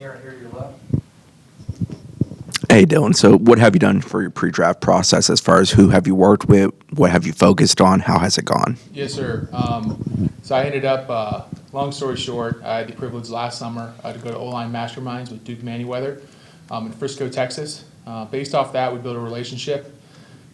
Here, here, your left. Hey, Dylan. So, what have you done for your pre-draft process as far as who have you worked with? What have you focused on? How has it gone? Yes, sir. So I ended up, long story short, I had the privilege last summer to go to O-line masterminds with Duke Manyweather in Frisco, Texas. Based off that, we built a relationship.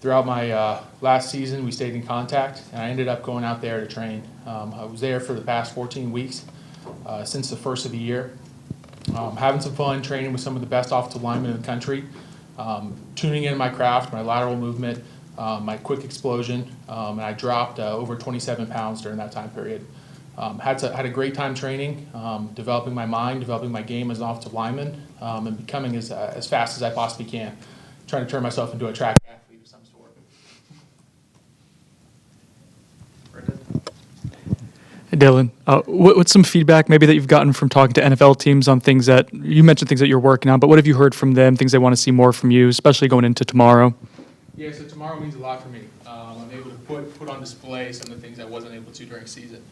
Throughout my last season, we stayed in contact, and I ended up going out there to train. I was there for the past 14 weeks since the first of the year. Having some fun training with some of the best offensive linemen in the country, tuning in my craft, my lateral movement, my quick explosion, and I dropped over 27 pounds during that time period. Had a great time training, developing my mind, developing my game as an offensive lineman, and becoming as fast as I possibly can. Trying to turn myself into a track athlete of some sort. Brendan? Hey, Dylan, what's some feedback maybe that you've gotten from talking to NFL teams on things that you mentioned, things that you're working on, but what have you heard from them, things they want to see more from you, especially going into tomorrow? Yeah, so tomorrow means a lot for me. I'm able to put on display some of the things I wasn't able to during season,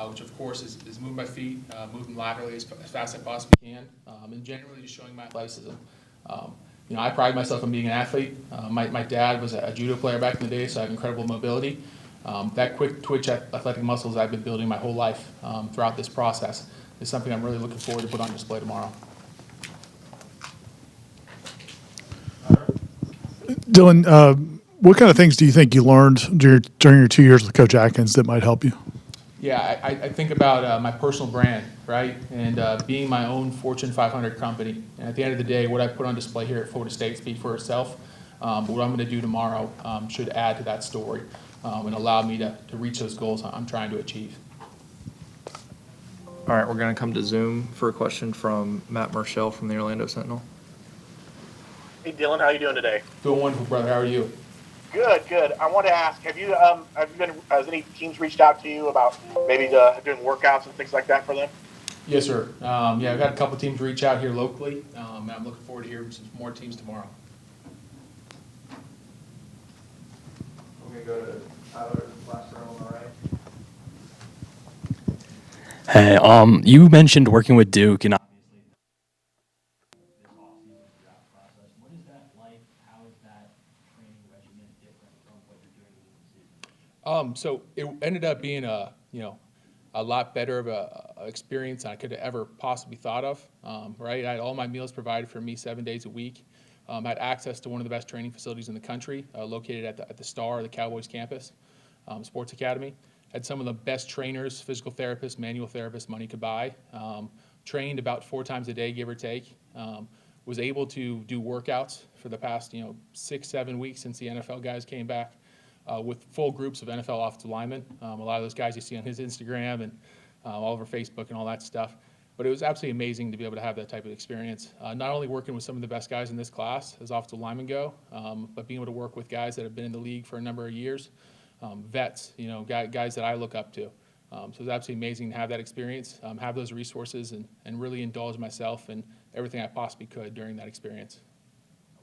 which of course is moving my feet, moving laterally as fast as I possibly can, and generally just showing my athleticism. I pride myself on being an athlete. My dad was a judo player back in the day, so I have incredible mobility. That quick twitch athletic muscles I've been building my whole life throughout this process is something I'm really looking forward to put on display tomorrow. Dylan, what kind of things do you think you learned during your 2 years with Coach Atkins that might help you? Yeah, I think about my personal brand, right, and being my own Fortune 500 company. And at the end of the day, what I put on display here at Florida State speaks for itself. But what I'm going to do tomorrow should add to that story and allow me to reach those goals I'm trying to achieve. All right, we're going to come to Zoom for a question from Matt Marshall from the Orlando Sentinel. Hey Dylan, how you doing today? Doing wonderful, brother. How are you? Good, good. I want to ask, has any teams reached out to you about maybe doing workouts and things like that for them? Yes, sir. Yeah, I've had a couple teams reach out here locally, and I'm looking forward to hearing some more teams tomorrow. We're going to go to Tyler, last row on the right. Hey, you mentioned working with Duke, and obviously this off-season draft process. What is that like? How is that training regimen different from what you're doing in the season? So it ended up being a lot better of a experience than I could have ever possibly thought of. Right, I had all my meals provided for me 7 days a week. I had access to one of the best training facilities in the country, located at the Star, the Cowboys campus, Sports Academy. Had some of the best trainers, physical therapists, manual therapists money could buy. Trained about 4 times a day, give or take. Was able to do workouts for the past 6-7 weeks since the NFL guys came back. With full groups of NFL offensive linemen. A lot of those guys you see on his Instagram and all over Facebook and all that stuff. But it was absolutely amazing to be able to have that type of experience. Not only working with some of the best guys in this class as offensive linemen go, but being able to work with guys that have been in the league for a number of years, vets, guys that I look up to. So it was absolutely amazing to have that experience, have those resources, and really indulge myself in everything I possibly could during that experience.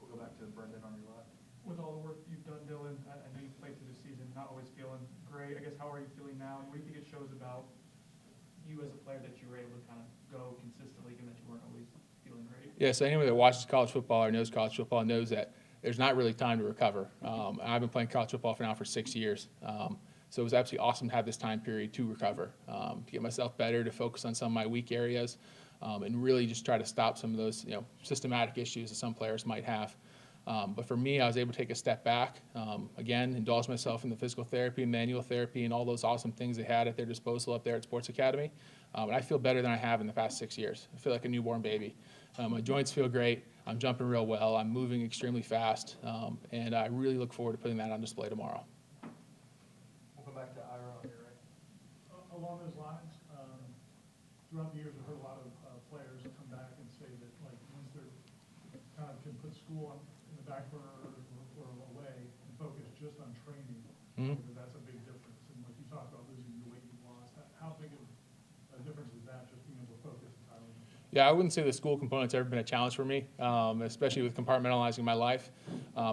We'll go back to Brendan on your left. With all the work you've done, Dylan, I know you've played through the season, not always feeling great. I guess, how are you feeling now? And what do you think it shows about you as a player that you were able to kind of go consistently, given that you weren't always feeling great? Yeah, so anyone that watches college football or knows college football knows that there's not really time to recover. I've been playing college football for 6 years. So it was absolutely awesome to have this time period to recover, to get myself better, to focus on some of my weak areas, and really just try to stop some of those systematic issues that some players might have. But for me, I was able to take a step back, again, indulge myself in the physical therapy, manual therapy, and all those awesome things they had at their disposal up there at Sports Academy. And I feel better than I have in the past 6 years. I feel like a newborn baby. My joints feel great. I'm jumping real well. I'm moving extremely fast. And I really look forward to putting that on display tomorrow. We'll come back to Ira on your right. Along those lines, throughout the years, we've heard a lot of players come back and say that, like, once they're kind of can put school in the back burner or away and focus just on training, that's a big difference. And like you talked about losing the weight you've lost, how big of a difference is that, just being able to focus entirely? Yeah, I wouldn't say the school component's ever been a challenge for me, especially with compartmentalizing my life.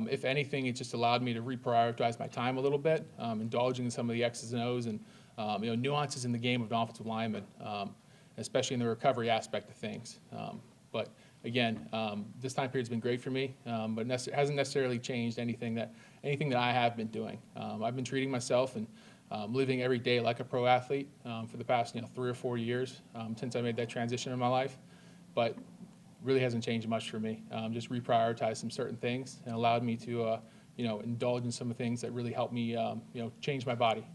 If anything, it just allowed me to reprioritize my time a little bit, indulging in some of the X's and O's and nuances in the game of an offensive lineman, especially in the recovery aspect of things. But again, this time period's been great for me, but hasn't necessarily changed anything that I have been doing. I've been treating myself and living every day like a pro athlete for the past 3 or 4 years since I made that transition in my life, but really hasn't changed much for me. Just reprioritized some certain things and allowed me to indulge in some of the things that really helped me change my body.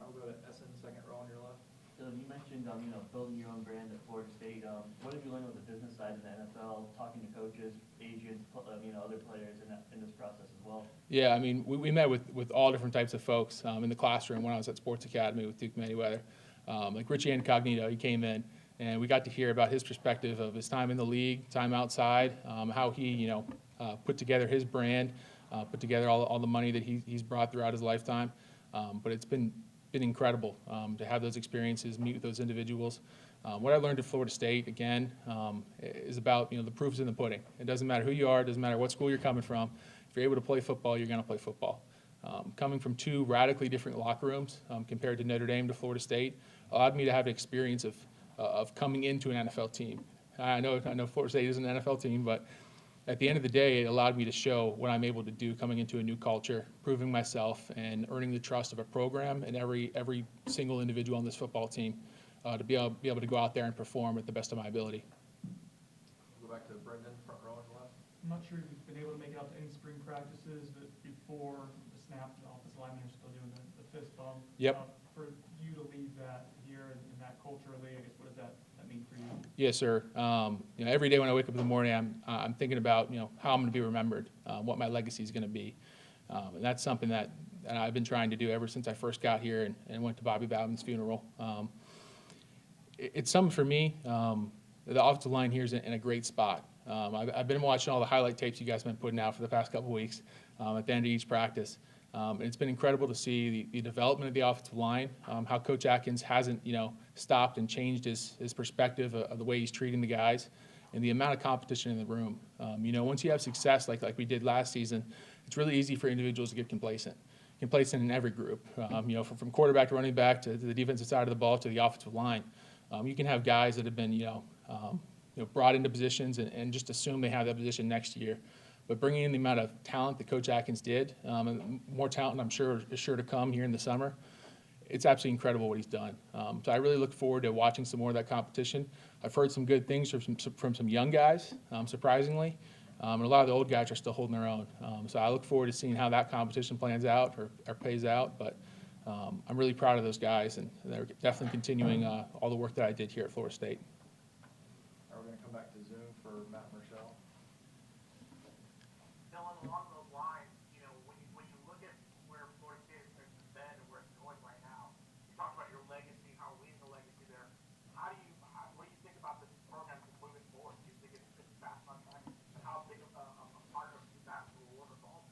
I'll go to Essen, second row on your left. Dylan, you mentioned, building your own brand at Florida State. What have you learned on the business side of the NFL, talking to coaches, agents, other players in this process as well? Yeah, I mean, we met with all different types of folks in the classroom when I was at Sports Academy with Duke Manyweather. Like Richie Incognito, he came in, and we got to hear about his perspective of his time in the league, time outside, how he, put together his brand, put together all the money that he's brought throughout his lifetime. But it's been incredible to have those experiences, meet with those individuals. What I learned at Florida State, again, is about, the proof's in the pudding. It doesn't matter who you are, it doesn't matter what school you're coming from. If you're able to play football, you're going to play football. Coming from 2 radically different locker rooms compared to Notre Dame to Florida State allowed me to have an experience of coming into an NFL team. I know Florida State isn't an NFL team, but at the end of the day, it allowed me to show what I'm able to do coming into a new culture, proving myself and earning the trust of a program and every single individual on this football team to be able to go out there and perform at the best of my ability. Go back to Brendan, front row on your left. I'm not sure if you've been able to make it out to any spring practices, but before the snap, the offensive linemen are still doing the fist bump. Yep. For you to leave that here and that culturally, I guess, what does that mean for you? Yes, sir. Every day when I wake up in the morning, I'm thinking about how I'm going to be remembered, what my legacy is going to be, and that's something that I've been trying to do ever since I first got here and went to Bobby Bowden's funeral. It's something for me. The offensive line here is in a great spot. I've been watching all the highlight tapes you guys have been putting out for the past couple of weeks at the end of each practice. And it's been incredible to see the development of the offensive line, how Coach Atkins hasn't, stopped and changed his perspective of the way he's treating the guys, and the amount of competition in the room. Once you have success like we did last season, it's really easy for individuals to get complacent in every group. From quarterback to running back to the defensive side of the ball to the offensive line. You can have guys that have been, brought into positions and just assume they have that position next year. But bringing in the amount of talent that Coach Atkins did, and more talent I'm sure is sure to come here in the summer, it's absolutely incredible what he's done. So I really look forward to watching some more of that competition. I've heard some good things from some young guys, surprisingly, and a lot of the old guys are still holding their own. So I look forward to seeing how that competition plans out or plays out. But I'm really proud of those guys, and they're definitely continuing all the work that I did here at Florida State. Now we're going to come back to Zoom for Matt Marshall. Dylan, along those lines, when you look at where Florida State has been and where it's going right now, you talked about your legacy, how leaving the legacy there. What do you think about this program moving forward? Do you think it's fast on track? And how big of a part of that will involve?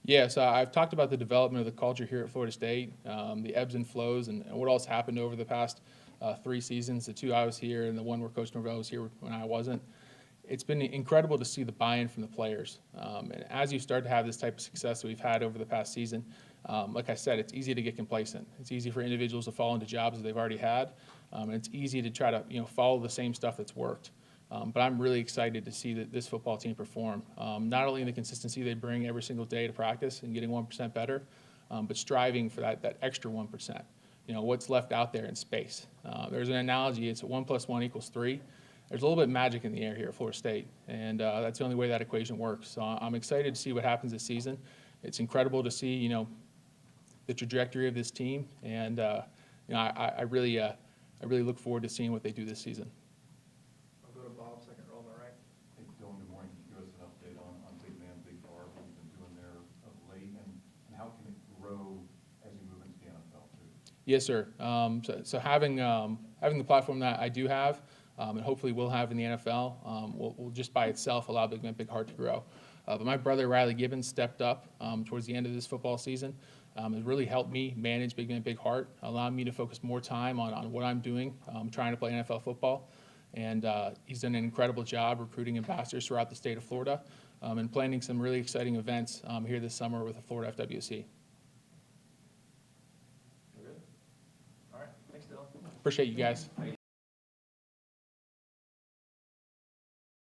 Yeah, so I've talked about the development of the culture here at Florida State, the ebbs and flows, and what else happened over the past 3 seasons, the 2 I was here and the one where Coach Norvell was here when I wasn't. It's been incredible to see the buy-in from the players. And as you start to have this type of success that we've had over the past season, like I said, it's easy to get complacent. It's easy for individuals to fall into jobs that they've already had, and it's easy to try to follow the same stuff that's worked. But I'm really excited to see this football team perform, not only in the consistency they bring every single day to practice and getting 1% better, but striving for that extra 1%. What's left out there in space. There's an analogy, it's 1 + 1 = 3. There's a little bit of magic in the air here at Florida State, and that's the only way that equation works. So I'm excited to see what happens this season. It's incredible to see, the trajectory of this team, and I really look forward to seeing what they do this season. I'll go to Bob, second row on the right. Hey, Dylan, good morning. Can you give us an update on Big Man, Big Bar, what you've been doing there of late, and how can it grow as you move into the NFL, too? Yes, sir. So having the platform that I do have, and hopefully will have in the NFL, will just by itself allow Big Man, Big Heart to grow. But my brother, Dillan Gibbons, stepped up towards the end of this football season. It really helped me manage Big Man, Big Heart, allowing me to focus more time on what I'm doing, trying to play NFL football. And he's done an incredible job recruiting ambassadors throughout the state of Florida and planning some really exciting events here this summer with the Florida FWC. We're good? All right, thanks, Dylan. Appreciate you guys.